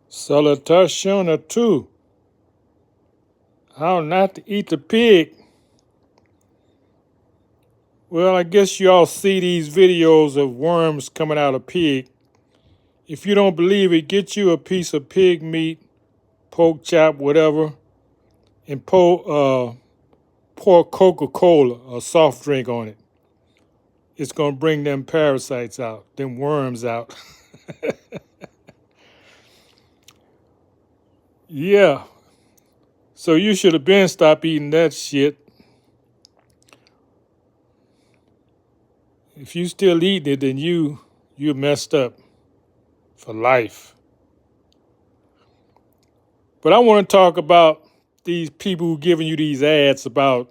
Salutation or two. How not to eat the pig. Well, I guess you all see these videos of worms coming out of pig. If you don't believe it, get you a piece of pig meat, pork chop, whatever, and pour Coca-Cola, a soft drink on it. It's going to bring them parasites out, them worms out. Yeah. So you should have been stopped eating that shit. If you still eating it, then you messed up for life. But I want to talk about these people who giving you these ads about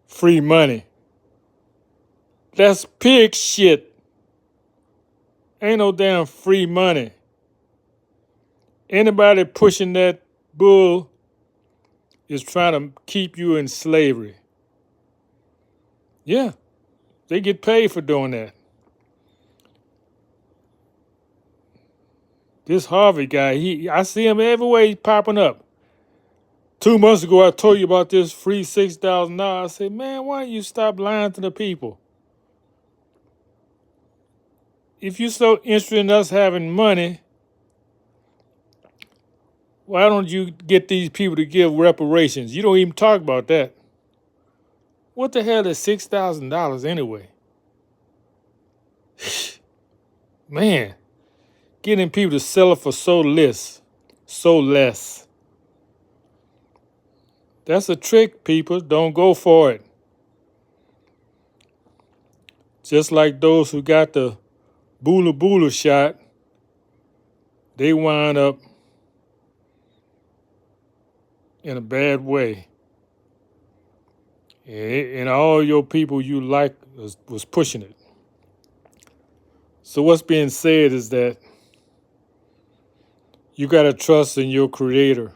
free money. That's pig shit. Ain't no damn free money. Anybody pushing that bull is trying to keep you in slavery. Yeah, they get paid for doing that. This Harvey guy, I see him everywhere he's popping up. 2 months ago, I told you about this free $6,000. I said, man, why don't you stop lying to the people? If you're so interested in us having money, why don't you get these people to give reparations? You don't even talk about that. What the hell is $6,000 anyway? Man, getting people to sell it for so less. That's a trick, people. Don't go for it. Just like those who got the boola boola shot, they wind up in a bad way. And all your people you like was pushing it. So what's being said is that you got to trust in your creator.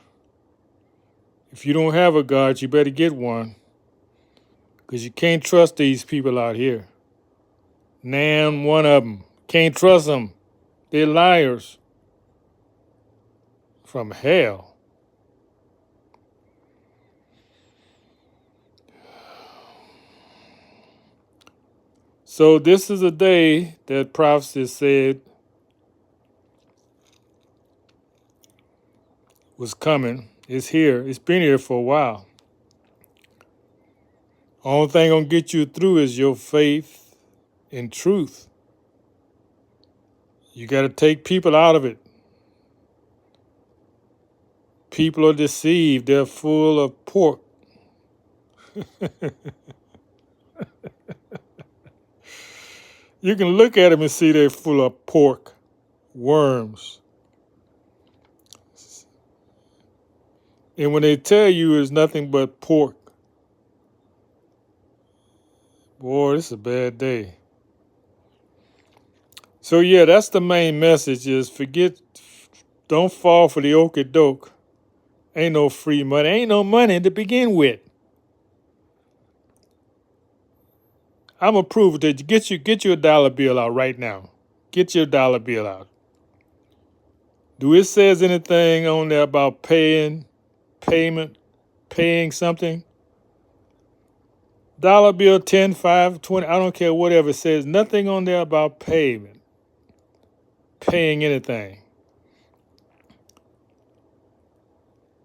If you don't have a God, you better get one. Because you can't trust these people out here. Nan, one of them. Can't trust them. They're liars. From hell. So this is a day that prophecy said was coming. It's here. It's been here for a while. Only thing gonna get you through is your faith in truth. You got to take people out of it. People are deceived. They're full of pork. You can look at them and see they're full of pork, worms. And when they tell you it's nothing but pork, boy, this is a bad day. So yeah, that's the main message is don't fall for the okie doke. Ain't no free money. Ain't no money to begin with. I'm a proof that get your dollar bill out right now. Get your dollar bill out. Do it says anything on there about paying something? Dollar bill 10, 5, 20, I don't care whatever it says. Nothing on there about paying anything.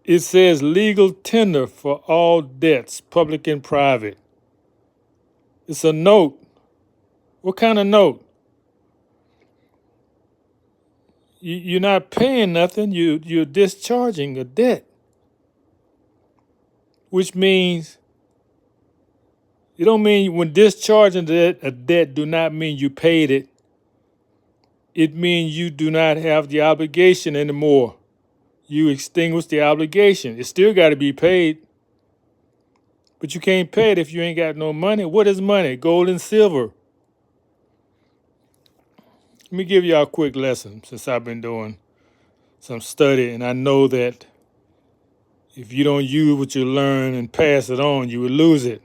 It says legal tender for all debts, public and private. It's a note. What kind of note? You're not paying nothing. You're discharging a debt, which means it don't mean when discharging a debt do not mean you paid it. It means you do not have the obligation anymore. You extinguish the obligation. It still got to be paid, but you can't pay it if you ain't got no money. What is money? Gold and silver. Let me give y'all a quick lesson since I've been doing some study, and I know that if you don't use what you learn and pass it on, you will lose it.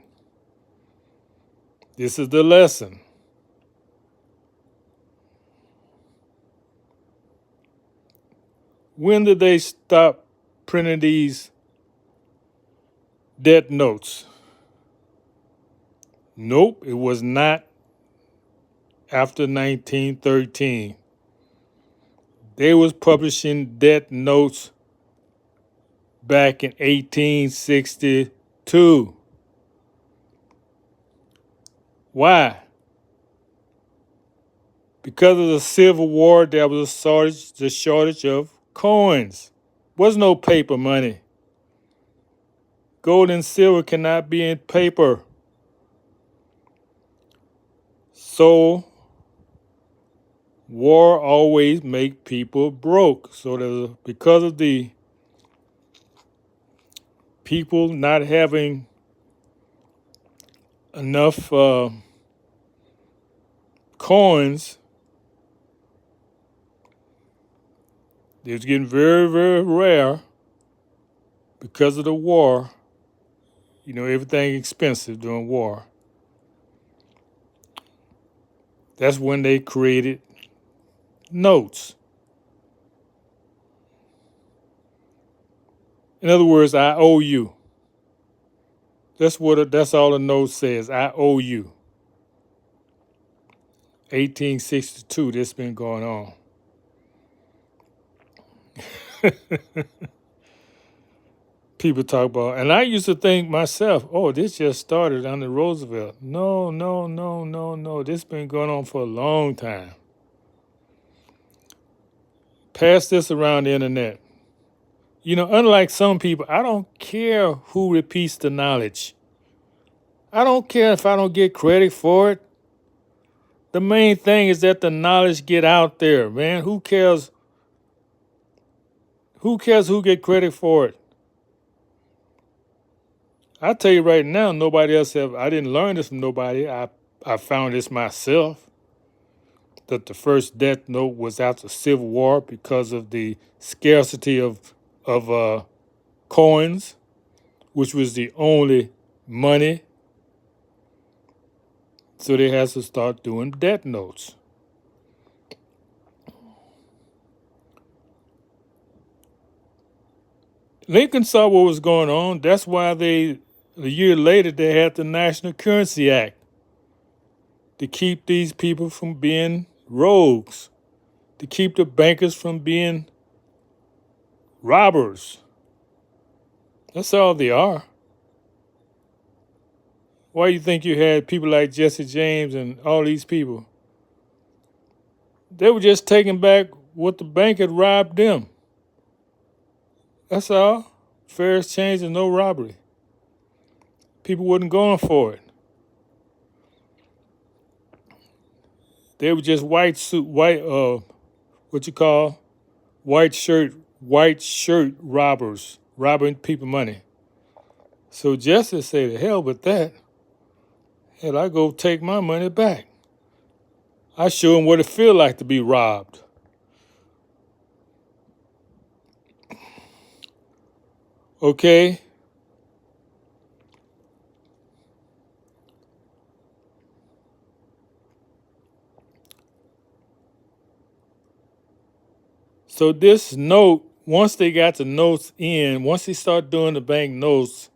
This is the lesson. When did they stop printing these debt notes? Nope, it was not after 1913. They was publishing debt notes back in 1862. Why? Because of the Civil War, there was a shortage of coins. Was no paper money. Gold and silver cannot be in paper. So war always make people broke. So because of the people not having enough coins, it was getting very, very rare because of the war. You know, everything expensive during war. That's when they created notes. In other words, I owe you. That's all the note says. I owe you. 1862, this been going on. People talk about, and I used to think myself, oh, this just started under Roosevelt. No. This been going on for a long time. Pass this around the internet. You know, unlike some people, I don't care who repeats the knowledge. I don't care if I don't get credit for it. The main thing is that the knowledge get out there, man. Who cares? Who cares who get credit for it? I tell you right now, nobody else I didn't learn this from nobody. I found this myself. That the first death note was after the Civil War because of the scarcity of coins, which was the only money. So they had to start doing debt notes. Lincoln saw what was going on. That's why a year later, they had the National Currency Act to keep these people from being rogues, to keep the bankers from being robbers. That's all they are. Why do you think you had people like Jesse James and all these people? They were just taking back what the bank had robbed them. That's all. Fair exchange and no robbery. People wasn't going for it. They were just white shirt robbers, robbing people money. So Justice said, to hell with that. Hell, I go take my money back. I show him what it feel like to be robbed. Okay? So this note, once they got the notes in, once they start doing the bank notes,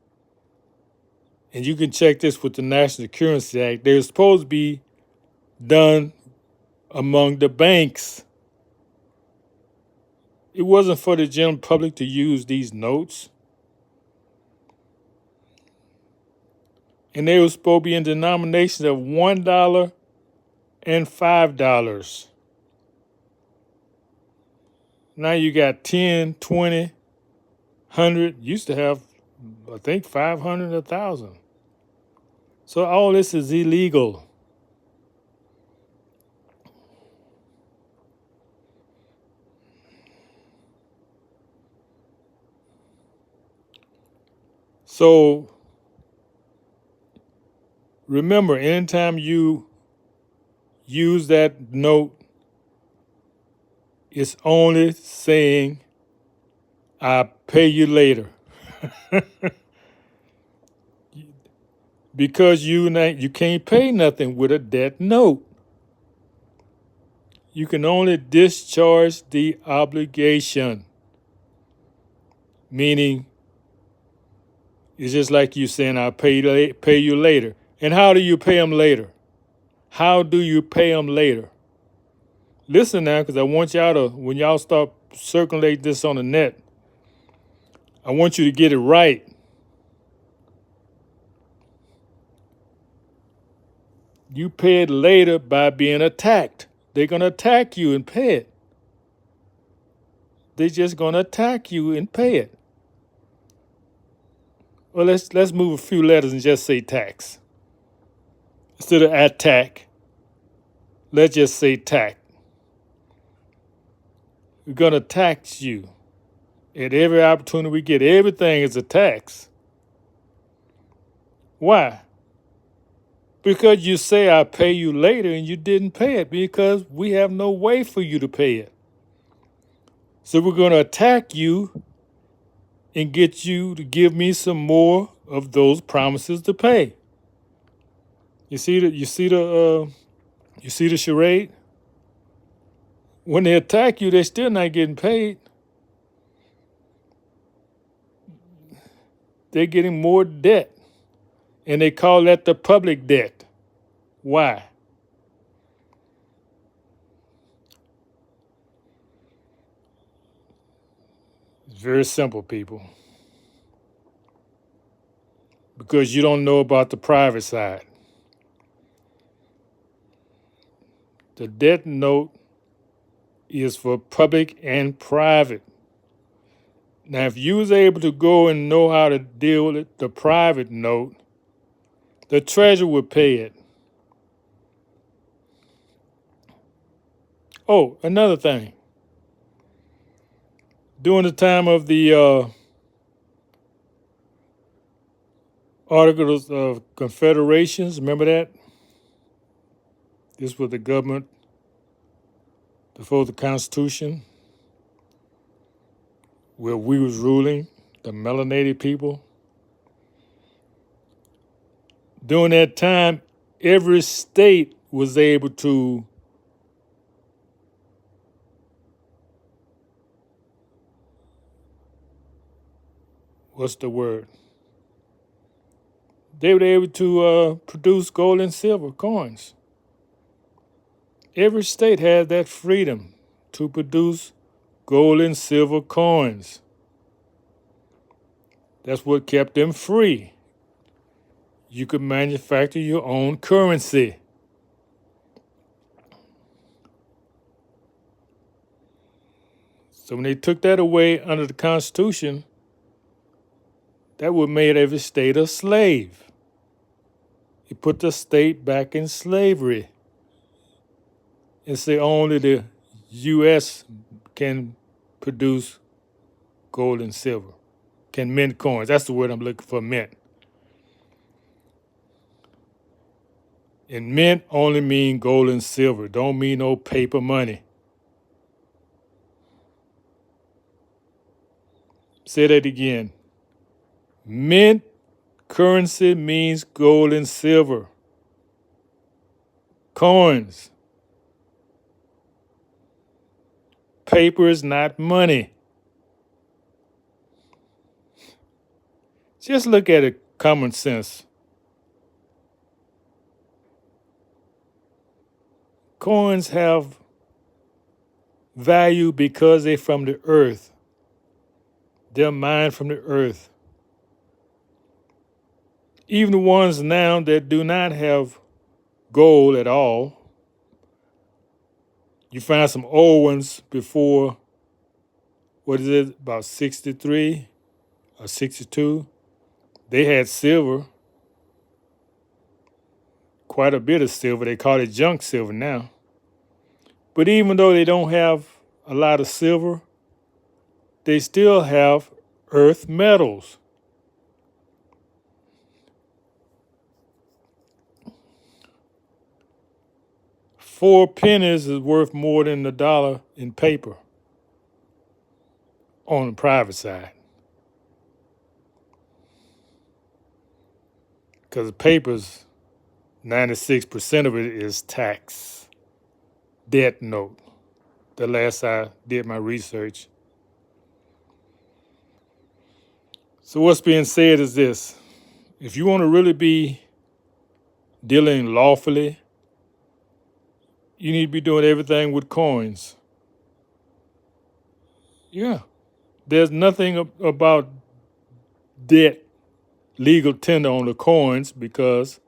and you can check this with the National Currency Act, they're supposed to be done among the banks. It wasn't for the general public to use these notes. And they were supposed to be in denominations of $1 and $5. Now you got 10, 20, 100. Used to have, I think, 500, 1,000. So all this is illegal. So remember, anytime you use that note, it's only saying, I'll pay you later. Because you can't pay nothing with a debt note. You can only discharge the obligation. meaning it's just like you saying, I'll pay you later. And how do you pay them later? How do you pay them later? Listen now, because I want y'all to, when y'all start circulate this on the net, I want you to get it right. You pay it later by being attacked. They're going to attack you and pay it. They're just going to attack you and pay it. Well, let's move a few letters and just say tax. Instead of attack, let's just say tax. We're going to tax you. At every opportunity we get, everything is a tax. Why? Because you say I'll pay you later and you didn't pay it because we have no way for you to pay it. So we're going to attack you and get you to give me some more of those promises to pay. You see the charade? When they attack you, they're still not getting paid. They're getting more debt. And they call that the public debt. Why? It's very simple, people. Because you don't know about the private side. The debt note is for public and private. Now, if you was able to go and know how to deal with the private note, the treasurer would pay it. Oh, another thing. During the time of the Articles of Confederations, remember that? This was the government before the Constitution, where we was ruling, the melanated people. During that time, every state was able to they were able to produce gold and silver coins. Every state had that freedom to produce gold and silver coins. That's what kept them free. You could manufacture your own currency. So when they took that away under the Constitution, that would have made every state a slave. It put the state back in slavery. And say only the U.S. can produce gold and silver, can mint coins. That's the word I'm looking for, mint. And mint only mean gold and silver. Don't mean no paper money. Say that again. Mint currency means gold and silver. Coins. Paper is not money. Just look at it, common sense. Coins have value because they're from the earth. They're mined from the earth. Even the ones now that do not have gold at all, you find some old ones before, about 63 or 62. They had silver, quite a bit of silver. They call it junk silver now. But even though they don't have a lot of silver, they still have earth metals. Four pennies is worth more than $1 in paper on the private side. Because the paper's 96% of it is tax, debt note. The last I did my research. So what's being said is this. If you want to really be dealing lawfully, you need to be doing everything with coins. Yeah. There's nothing about debt, legal tender on the coins, because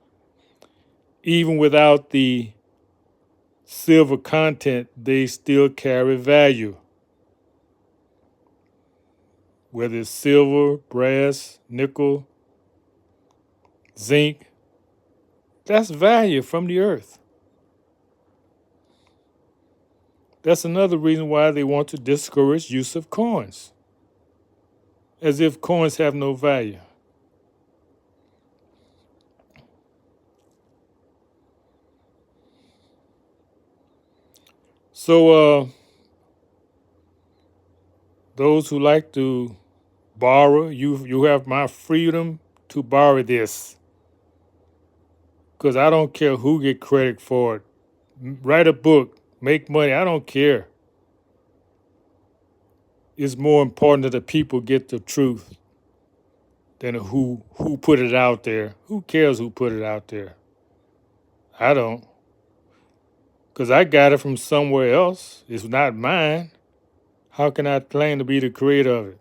even without the silver content, they still carry value. Whether it's silver, brass, nickel, zinc, that's value from the earth. That's another reason why they want to discourage use of coins, as if coins have no value. So those who like to borrow, you have my freedom to borrow this, because I don't care who get credit for it. Write a book, make money, I don't care. It's more important that the people get the truth than who put it out there. Who cares who put it out there? I don't, because I got it from somewhere else. It's not mine. How can I claim to be the creator of it?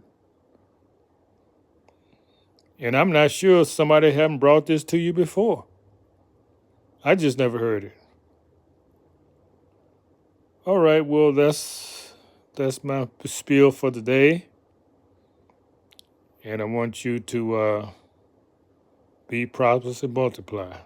And I'm not sure somebody haven't brought this to you before. I just never heard it. All right, well, that's my spiel for today. And I want you to be prosperous and multiply.